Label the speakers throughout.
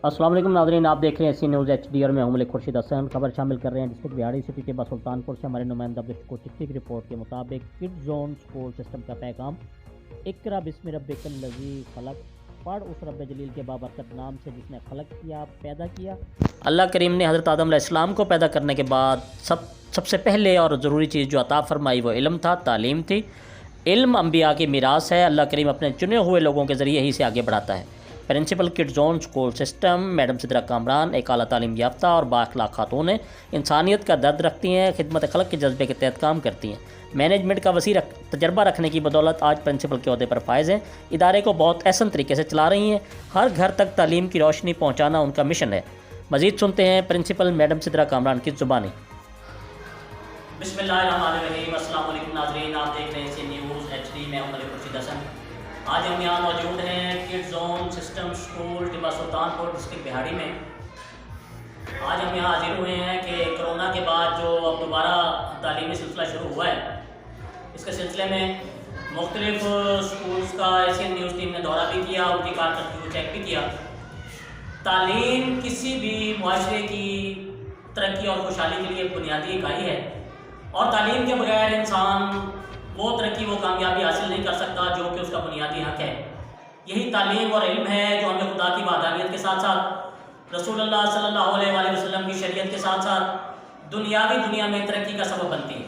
Speaker 1: अस्सलाम वालेकुम नाज़रीन, आप देख रहे हैं सी न्यूज़ HD और मैं हूं मलिक खुर्शीद हसन। खबर शामिल कर रहे हैं डिस्ट्रिक्ट बिहाड़ी सिटी के बस सुल्तानपुर से हमारे नुमाइंदा को चिट्ठी की रिपोर्ट के मुताबिक किड जोन स्कूल सिस्टम का पैगाम इक़रा बिस्मि रब्बिकल लज़ी खलक, पढ़ उस रब जलील के बाबरकत नाम से जिसने खलक किया, पैदा किया। अल्लाह करीम ने हज़रत आदम अलैहिस्सलाम को पैदा करने के बाद सबसे पहले और ज़रूरी चीज़ जो अता फरमाई वो इल्म था, तालीम थी। इल्म अंबिया की मीरास है। अल्लाह करीम अपने चुने हुए लोगों के ज़रिए ही से आगे बढ़ाता है। Principal Kid Zone School System madam Sidra Kamran एक आला तालीम याफ्ता और बाअखलाक खातून हैं। इंसानियत का दर्द रखती हैं, खिदमत खलक के जज्बे के तहत काम करती हैं। मैनेजमेंट का वसी तजर्बा रखने की बदौलत आज प्रिंसिपल के ओहदे पर फायज़ हैं। इदारे को बहुत एहसन तरीके से चला रही हैं। हर घर तक तालीम की रोशनी पहुँचाना उनका मिशन है। मज़ीद सुनते हैं प्रिंसिपल मैडम सिद्रा कामरान की ज़ुबानी। बिस्मिल्लाहिर्रहमानिर्रहीम। अस्सलाम वालेकुम नाज़रीन, आप देख रहे हैं सी न्यूज़ HD, मैं हूं मलिक खुर्शीद हसन। आज हम यहाँ मौजूद हैं kid zone system school Tibba Sultanpur district बिहाड़ी में। आज हम यहाँ हाजिर हुए हैं कि कोरोना के बाद जो अब दोबारा तालीमी सिलसिला शुरू हुआ है, इसके सिलसिले में मुख्तलिफ स्कूल्स का एशियन न्यूज़ टीम ने दौरा भी किया, उनकी कारकर्दगी को चेक भी किया। तालीम किसी भी मुआशरे की तरक्की और खुशहाली के लिए बुनियादी इकाई है और तालीम के बगैर इंसान वो तरक्की वो कामयाबी हासिल नहीं कर सकता जो कि उसका बुनियादी हक़ है। यही तालीम और इल्म है जो हमें खुदा की वहदानियत के साथ साथ रसूलुल्लाह सल्लल्लाहु अलैहि वसल्लम की शरीयत के साथ साथ दुनिया में तरक्की का सबब बनती है।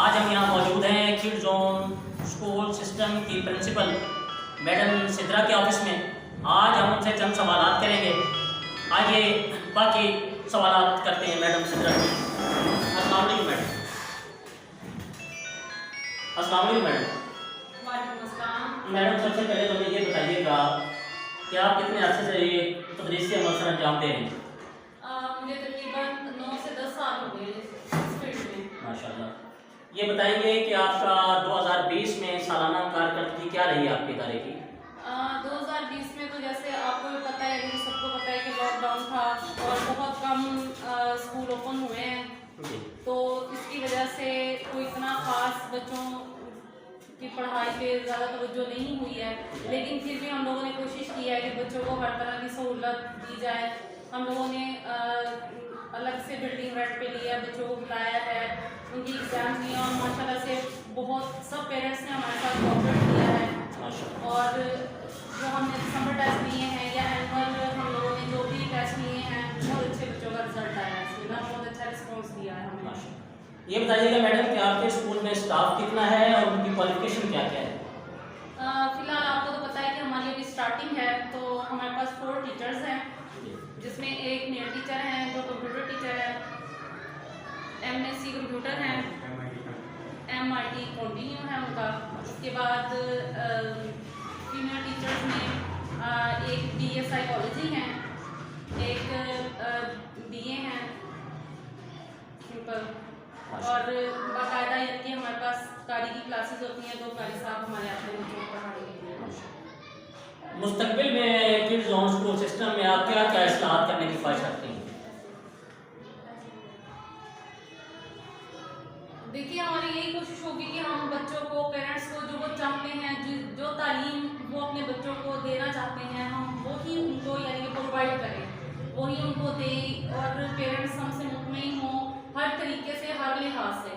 Speaker 1: आज हम यहाँ मौजूद हैं किड जोन स्कूल सिस्टम की प्रिंसिपल मैडम सिद्रा के ऑफिस में। आज हम उनसे चंद सवालात करेंगे। आइए बाकी सवालात करते हैं मैडम सिद्रा की। अस्सलाम वालेकुम मैडम। अस्सलाम वालेकुम मैडम।
Speaker 2: वालेकुम अस्सलाम।
Speaker 1: मैडम, सबसे पहले तो मुझे ये बताइएगा कि आप कितने अर्से से ये तदरीसी अमल सर अंजाम दे रहे हैं?
Speaker 2: मुझे तकरीबन 9 से 10 साल हो गए इस फील्ड में।
Speaker 1: माशाल्लाह। ये बताएंगे कि आपका 2020 में सालाना कारकर्दगी क्या रही है आपके इदारे की?
Speaker 2: 2020 में तो जैसे आपको भी पता है, सबको पता है कि लॉकडाउन था और बहुत कम स्कूल ओपन हुए हैं, तो इसकी वजह से कोई इतना ख़ास बच्चों की पढ़ाई पे ज़्यादा तवज्जो नहीं हुई है। लेकिन फिर भी हम लोगों ने कोशिश की है कि बच्चों को हर तरह की सहूलत दी जाए। हम लोगों ने अलग से बिल्डिंग रेंट पे लिया, बच्चों को बुलाया है, उनकी एग्ज़ाम लिया और माशाल्लाह से बहुत सब पेरेंट्स ने हमारे साथ कोऑपरेट किया है। और जो हमने समर टेस्ट लिए हैं या एनुअल हम लोगों ने जो भी टेस्ट लिए हैं, बहुत अच्छे बच्चों का रिजल्ट आया है, इसमें बहुत अच्छा रिस्पॉन्स दिया है हमें।
Speaker 1: ये बताइएगा मैडम कि आपके स्कूल में स्टाफ कितना है और उनकी क्वालिफिकेशन क्या क्या है?
Speaker 2: फ़िलहाल आपको तो पता है कि हमारी अभी स्टार्टिंग है, तो हमारे पास 4 टीचर्स हैं, जिसमें एक मेल टीचर हैं जो कंप्यूटर टीचर है, MSc कंप्यूटर हैं, MIT कंटिन्यू है उनका। उसके बाद फीमेल टीचर्स में एक BA साइकोलॉजी हैं, एक BA हैं सिंपल, और बाकायदा कि हमारे पास कारी की क्लासेस होती हैं, 2 कारी साहब हमारे आते हैं बच्चों को पढ़ाने के लिए।
Speaker 1: मुस्तकबिल में किड जोन स्कूल सिस्टम में आप क्या क्या इस्लाहात करने की ख्वाहिश रखते हैं?
Speaker 2: देखिए, हमारी यही कोशिश होगी कि हम बच्चों को, पेरेंट्स को जो वो चाहते हैं, जो तालीम वो अपने बच्चों को देना चाहते हैं, हम वही उनको यानी कि प्रोवाइड करें, वही उनको दें और पेरेंट्स हमसे मुतमईन हों हर तरीके से, हर लिहाज से।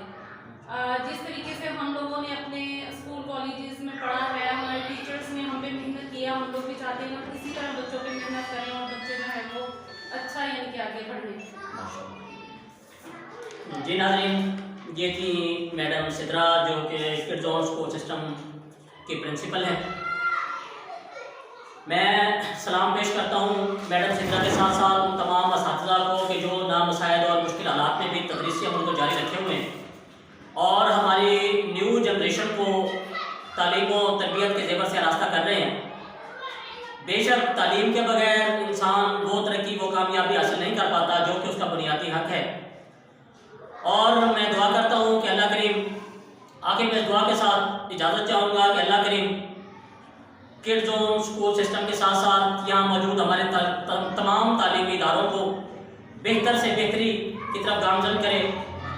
Speaker 2: जिस तरीके से हम लोगों ने अपने स्कूल कॉलेजेस में पढ़ा है, हमारे टीचर्स ने हम पे मेहनत किया, हम लोग भी चाहते हैं कि इसी तरह बच्चों पे मेहनत करें और बच्चे जो है वो अच्छा यानी कि आगे बढ़ें।
Speaker 1: जी नाज़रीन, ये थी मैडम सिद्रा जो कि किड जोन स्कूल सिस्टम की प्रिंसिपल हैं। मैं सलाम पेश करता हूँ मैडम सिद्रा के साथ साथ उन तमाम असातिज़ा को कि जो नामसाइद और मुश्किल हालात में भी तदरीसी अमल को जारी रखे हुए हैं और हमारी न्यू जनरेशन को तालीम और तरबियत के ज़ेवर से आरास्ता कर रहे हैं। बेशक तालीम के बगैर इंसान वो तरक्की वो कामयाबी हासिल नहीं कर पाता जो कि उसका बुनियादी हक़ है। और मैं दुआ करता हूँ कि अल्लाह करीम, आखिर में इस दुआ के साथ इजाज़त चाहूँगा कि अल्लाह करीम किड जोन स्कूल सिस्टम के साथ साथ यहाँ मौजूद हमारे तमाम तालीमी इदारों को बेहतर से बेहतरी की तरफ गामजन करे।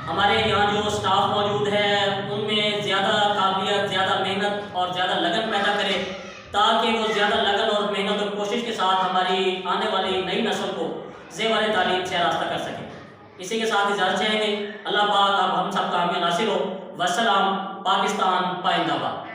Speaker 1: हमारे यहाँ जो स्टाफ मौजूद है उनमें ज़्यादा काबिलियत, ज़्यादा मेहनत और ज़्यादा लगन पैदा करे ताकि वो ज़्यादा लगन और मेहनत और कोशिश के साथ हमारी आने वाली नई नस्ल زیور تعلیم سے راستہ کر سکیں۔ اسی کے ساتھ اجازت چاہیں گے، اللہ پاک آپ ہم سب کا حامی ناصر ہو۔ والسلام، پاکستان پائندہ باد۔